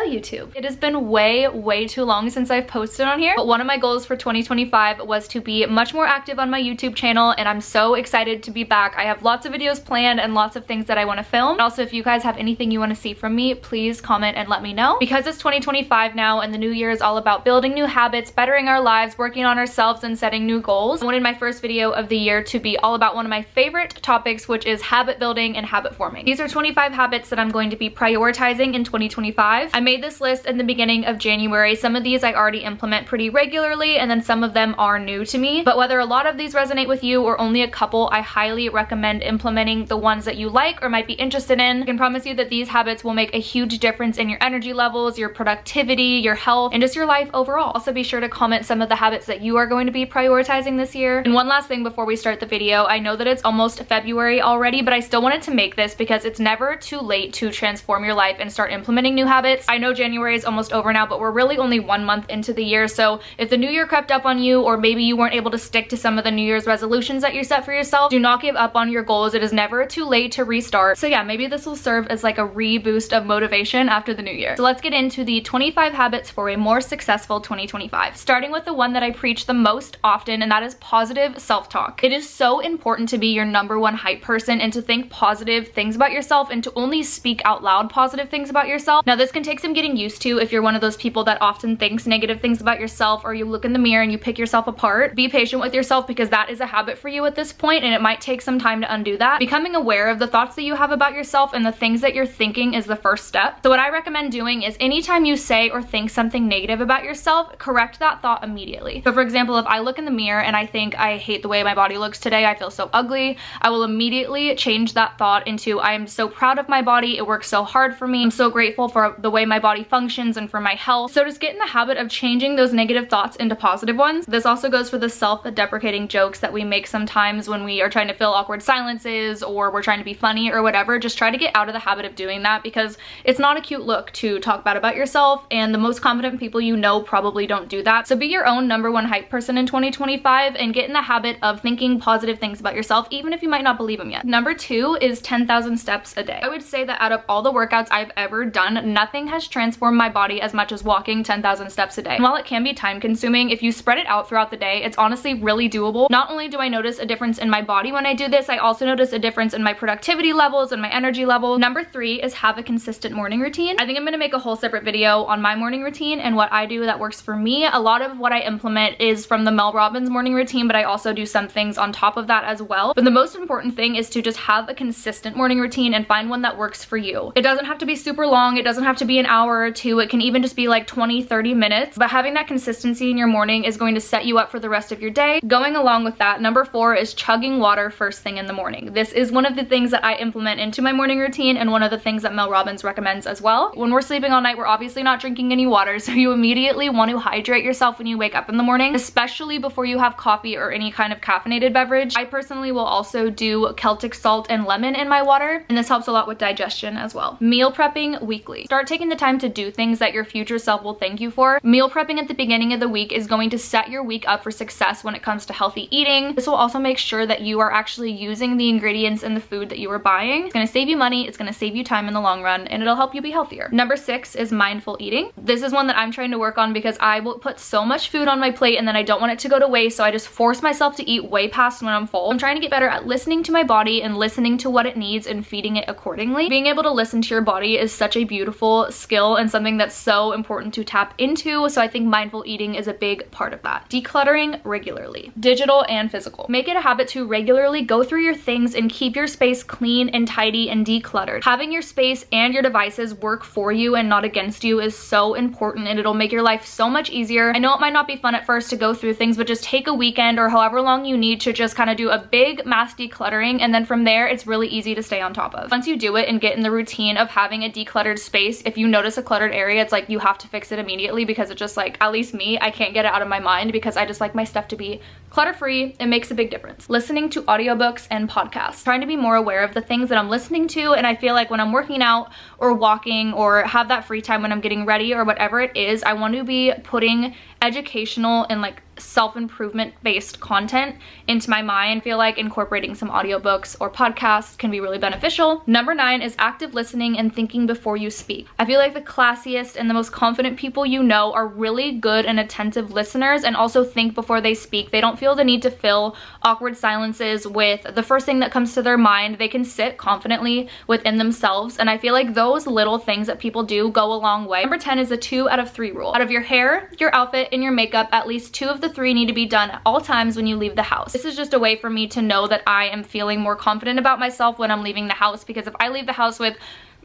YouTube. It has been way too long since I've posted on here, but one of my goals for 2025 was to be much more active on my YouTube channel, and I'm so excited to be back. I have lots of videos planned and lots of things that I want to film. And also, if you guys have anything you want to see from me, please comment and let me know. Because it's 2025 now and the new year is all about building new habits, bettering our lives, working on ourselves, and setting new goals. I wanted my first video of the year to be all about one of my favorite topics, which is habit building and habit forming. These are 25 habits that I'm going to be prioritizing in 2025. I made this list in the beginning of January. Some of these I already implement pretty regularly, and then some of them are new to me. But whether a lot of these resonate with you or only a couple, I highly recommend implementing the ones that you like or might be interested in. I can promise you that these habits will make a huge difference in your energy levels, your productivity, your health, and just your life overall. Also, be sure to comment some of the habits that you are going to be prioritizing this year. And one last thing before we start the video, I know that it's almost February already, but I still wanted to make this because it's never too late to transform your life and start implementing new habits. I know January is almost over now, but we're really only 1 month into the year, so if the new year crept up on you, or maybe you weren't able to stick to some of the New Year's resolutions that you set for yourself, do not give up on your goals. It is never too late to restart. So yeah, maybe this will serve as like a reboost of motivation after the new year. So let's get into the 25 habits for a more successful 2025, starting with the one that I preach the most often, and that is positive self-talk. It is so important to be your #1 hype person and to think positive things about yourself and to only speak out loud positive things about yourself. Now, this can take some getting used to if you're one of those people that often thinks negative things about yourself, or you look in the mirror and you pick yourself apart. Be patient with yourself because that is a habit for you at this point, and it might take some time to undo that. Becoming aware of the thoughts that you have about yourself and the things that you're thinking is the first step. So what I recommend doing is anytime you say or think something negative about yourself, correct that thought immediately. So for example, if I look in the mirror and I think I hate the way my body looks today, I feel so ugly, I will immediately change that thought into I am so proud of my body, it works so hard for me, I'm so grateful for the way my body functions and for my health. So just get in the habit of changing those negative thoughts into positive ones. This also goes for the self-deprecating jokes that we make sometimes when we are trying to fill awkward silences or we're trying to be funny or whatever. Just try to get out of the habit of doing that because it's not a cute look to talk bad about yourself, and the most confident people you know probably don't do that. So be your own #1 hype person in 2025 and get in the habit of thinking positive things about yourself, even if you might not believe them yet. Number 2 is 10,000 steps a day. I would say that out of all the workouts I've ever done, nothing has transformed my body as much as walking 10,000 steps a day. And while it can be time consuming, if you spread it out throughout the day, it's honestly really doable. Not only do I notice a difference in my body when I do this, I also notice a difference in my productivity levels and my energy level. Number 3 is have a consistent morning routine. I think I'm gonna make a whole separate video on my morning routine and what I do that works for me. A lot of what I implement is from the Mel Robbins morning routine, but I also do some things on top of that as well. But the most important thing is to just have a consistent morning routine and find one that works for you. It doesn't have to be super long, it doesn't have to be an hour or two, it can even just be like 20-30 minutes, but having that consistency in your morning is going to set you up for the rest of your day. Going along with that, number 4 is chugging water first thing in the morning. This is one of the things that I implement into my morning routine and one of the things that Mel Robbins recommends as well. When we're sleeping all night, we're obviously not drinking any water, so you immediately want to hydrate yourself when you wake up in the morning, especially before you have coffee or any kind of caffeinated beverage. I personally will also do Celtic salt and lemon in my water, and this helps a lot with digestion as well. Meal prepping weekly. Start taking the time to do things that your future self will thank you for. Meal prepping at the beginning of the week is going to set your week up for success when it comes to healthy eating. This will also make sure that you are actually using the ingredients in the food that you are buying. It's gonna save you money, it's gonna save you time in the long run, and it'll help you be healthier. Number 6 is mindful eating. This is one that I'm trying to work on because I will put so much food on my plate and then I don't want it to go to waste, so I just force myself to eat way past when I'm full. I'm trying to get better at listening to my body and listening to what it needs and feeding it accordingly. Being able to listen to your body is such a beautiful skill and something that's so important to tap into, so I think mindful eating is a big part of that. Decluttering regularly, digital and physical. Make it a habit to regularly go through your things and keep your space clean and tidy and decluttered. Having your space and your devices work for you and not against you is so important, and it'll make your life so much easier. I know it might not be fun at first to go through things, but just take a weekend or however long you need to just kind of do a big mass decluttering, and then from there it's really easy to stay on top of. Once you do it and get in the routine of having a decluttered space, if you notice a cluttered area, it's like you have to fix it immediately because it's just like, at least me, I can't get it out of my mind because I just like my stuff to be Clutter-free, it makes a big difference. Listening to audiobooks and podcasts. Trying to be more aware of the things that I'm listening to, and I feel like when I'm working out or walking or have that free time when I'm getting ready or whatever it is, I want to be putting educational and like self-improvement based content into my mind. I feel like incorporating some audiobooks or podcasts can be really beneficial. Number 9 is active listening and thinking before you speak. I feel like the classiest and the most confident people you know are really good and attentive listeners and also think before they speak. They don't feel the need to fill awkward silences with the first thing that comes to their mind. They can sit confidently within themselves, and I feel like those little things that people do go a long way. Number 10 is the 2 out of 3 rule. Out of your hair, your outfit, and your makeup, at least 2 of the 3 need to be done at all times when you leave the house. This is just a way for me to know that I am feeling more confident about myself when I'm leaving the house, because if I leave the house with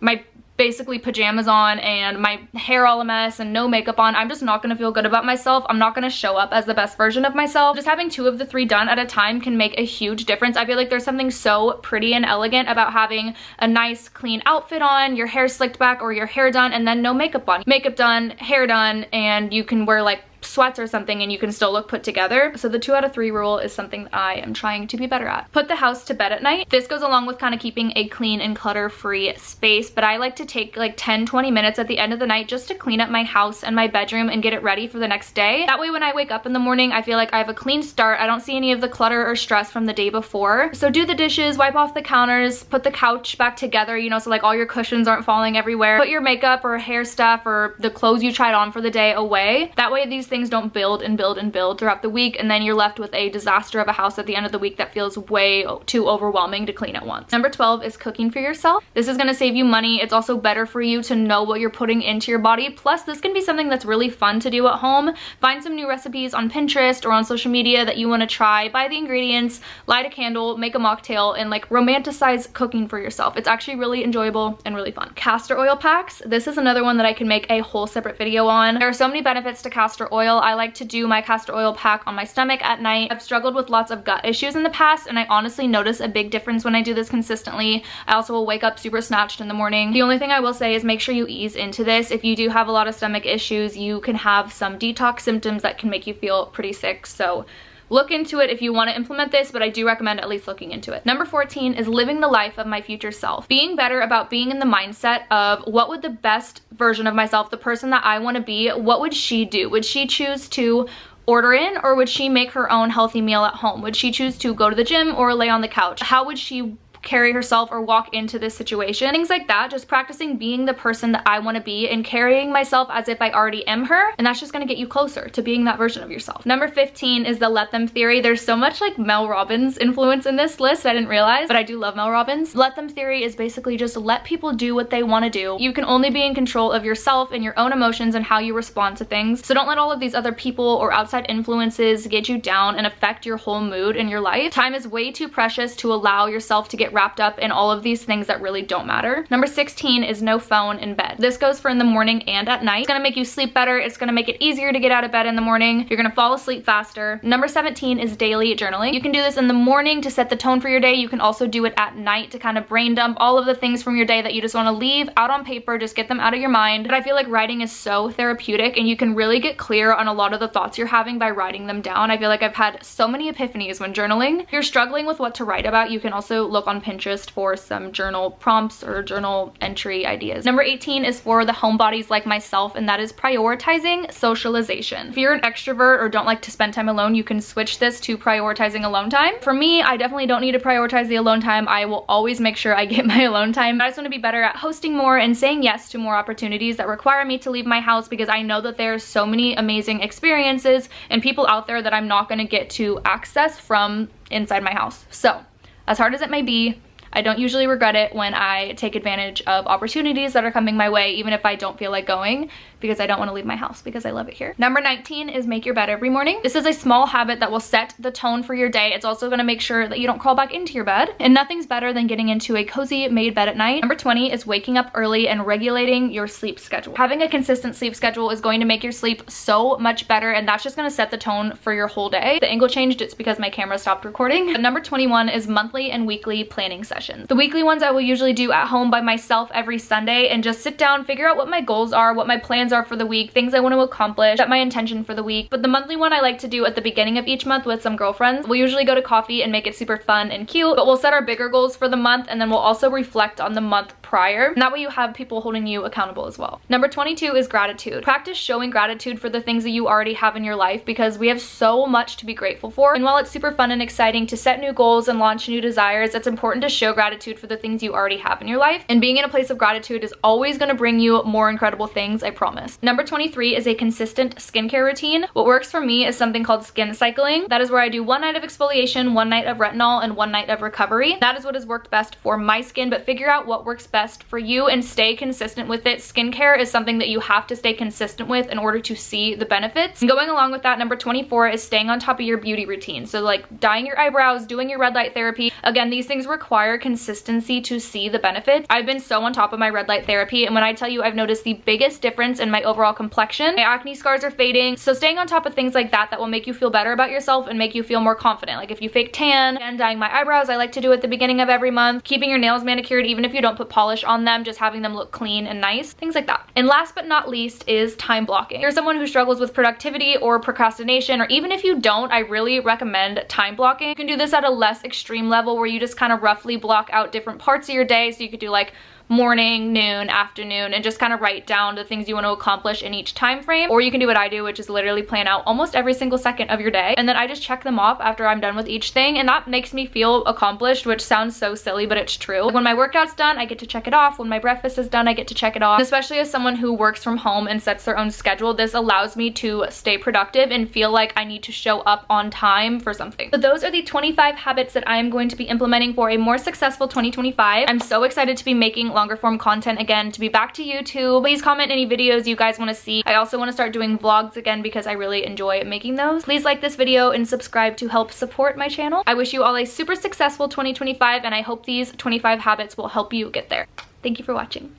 my basically pajamas on and my hair all a mess and no makeup on, I'm just not gonna feel good about myself. I'm not gonna show up as the best version of myself. Just having 2 of the 3 done at a time can make a huge difference. I feel like there's something so pretty and elegant about having a nice clean outfit on, your hair slicked back or your hair done, and then no makeup on. Makeup done, hair done, and you can wear like sweats or something and you can still look put together. So the 2 out of 3 rule is something that I am trying to be better at. Put the house to bed at night. This goes along with kind of keeping a clean and clutter-free space, but I like to take like 10-20 minutes at the end of the night just to clean up my house and my bedroom and get it ready for the next day. That way when I wake up in the morning, I feel like I have a clean start. I don't see any of the clutter or stress from the day before. So do the dishes, wipe off the counters, put the couch back together, you know, so like all your cushions aren't falling everywhere. Put your makeup or hair stuff or the clothes you tried on for the day away. That way these things don't build and build and build throughout the week, and then you're left with a disaster of a house at the end of the week that feels way too overwhelming to clean at once. Number 12 is cooking for yourself. This is going to save you money. It's also better for you to know what you're putting into your body. Plus, this can be something that's really fun to do at home. Find some new recipes on Pinterest or on social media that you want to try. Buy the ingredients, light a candle, make a mocktail, and like romanticize cooking for yourself. It's actually really enjoyable and really fun. Castor oil packs. This is another one that I can make a whole separate video on. There are so many benefits to castor oil. I like to do my castor oil pack on my stomach at night. I've struggled with lots of gut issues in the past, and I honestly notice a big difference when I do this consistently. I also will wake up super snatched in the morning. The only thing I will say is make sure you ease into this. If you do have a lot of stomach issues, you can have some detox symptoms that can make you feel pretty sick. So look into it if you want to implement this, but I do recommend at least looking into it. Number 14 is living the life of my future self. Being better about being in the mindset of what would the best version of myself, the person that I want to be, what would she do? Would she choose to order in, or would she make her own healthy meal at home? Would she choose to go to the gym or lay on the couch? How would she carry herself or walk into this situation? Things like that. Just practicing being the person that I want to be and carrying myself as if I already am her, and that's just going to get you closer to being that version of yourself. Number 15 is the let them theory. There's so much like Mel Robbins influence in this list, I didn't realize, but I do love Mel Robbins. Let them theory is basically just let people do what they want to do. You can only be in control of yourself and your own emotions and how you respond to things. So don't let all of these other people or outside influences get you down and affect your whole mood in your life. Time is way too precious to allow yourself to get wrapped up in all of these things that really don't matter. Number 16 is no phone in bed. This goes for in the morning and at night. It's gonna make you sleep better. It's gonna make it easier to get out of bed in the morning. You're gonna fall asleep faster. Number 17 is daily journaling. You can do this in the morning to set the tone for your day. You can also do it at night to kind of brain dump all of the things from your day that you just wanna leave out on paper, just get them out of your mind. But I feel like writing is so therapeutic, and you can really get clear on a lot of the thoughts you're having by writing them down. I feel like I've had so many epiphanies when journaling. If you're struggling with what to write about, you can also look on Pinterest for some journal prompts or journal entry ideas. Number 18 is for the homebodies like myself, and that is prioritizing socialization. If you're an extrovert or don't like to spend time alone, you can switch this to prioritizing alone time. For me, I definitely don't need to prioritize the alone time. I will always make sure I get my alone time. I just want to be better at hosting more and saying yes to more opportunities that require me to leave my house, because I know that there's so many amazing experiences and people out there that I'm not going to get to access from inside my house. So, as hard as it may be, I don't usually regret it when I take advantage of opportunities that are coming my way, even if I don't feel like going, because I don't want to leave my house because I love it here. Number 19 is make your bed every morning. This is a small habit that will set the tone for your day. It's also going to make sure that you don't crawl back into your bed, and nothing's better than getting into a cozy made bed at night. Number 20 is waking up early and regulating your sleep schedule. Having a consistent sleep schedule is going to make your sleep so much better, and that's just going to set the tone for your whole day. The angle changed, it's because my camera stopped recording. And number 21 is monthly and weekly planning sessions. The weekly ones I will usually do at home by myself every Sunday and just sit down, figure out what my goals are, what my plans plans are for the week, things I want to accomplish, set my intention for the week. But the monthly one I like to do at the beginning of each month with some girlfriends. We'll usually go to coffee and make it super fun and cute, but we'll set our bigger goals for the month, and then we'll also reflect on the month prior. And that way you have people holding you accountable as well. Number 22 is gratitude. Practice showing gratitude for the things that you already have in your life, because we have so much to be grateful for. And while it's super fun and exciting to set new goals and launch new desires, it's important to show gratitude for the things you already have in your life. And being in a place of gratitude is always going to bring you more incredible things, I promise. Number 23 is a consistent skincare routine. What works for me is something called skin cycling. That is where I do 1 night of exfoliation, 1 night of retinol, and 1 night of recovery. That is what has worked best for my skin, but figure out what works best for you and stay consistent with it. Skincare is something that you have to stay consistent with in order to see the benefits. And going along with that, number 24 is staying on top of your beauty routine. So like dyeing your eyebrows, doing your red light therapy. Again, these things require consistency to see the benefits. I've been so on top of my red light therapy, and when I tell you I've noticed the biggest difference in my overall complexion, my acne scars are fading. So staying on top of things like that will make you feel better about yourself and make you feel more confident. Like if you fake tan and dyeing my eyebrows, I like to do at the beginning of every month. Keeping your nails manicured, even if you don't put polish on them, just having them look clean and nice, things like that. And last but not least is time blocking. If you're someone who struggles with productivity or procrastination, or even if you don't, I really recommend time blocking. You can do this at a less extreme level where you just kind of roughly block out different parts of your day. So you could do like morning, noon, afternoon, and just kind of write down the things you want to accomplish in each time frame. Or you can do what I do, which is literally plan out almost every single second of your day, and then I just check them off after I'm done with each thing, and that makes me feel accomplished, which sounds so silly, but it's true. When my workout's done, I get to check it off. When my breakfast is done, I get to check it off. And especially as someone who works from home and sets their own schedule, this allows me to stay productive and feel like I need to show up on time for something. So those are the 25 habits that I am going to be implementing for a more successful 2025. I'm so excited to be making longer form content again, to be back to YouTube. Please comment any videos you guys want to see. I also want to start doing vlogs again because I really enjoy making those. Please like this video and subscribe to help support my channel. I wish you all a super successful 2025, and I hope these 25 habits will help you get there. Thank you for watching.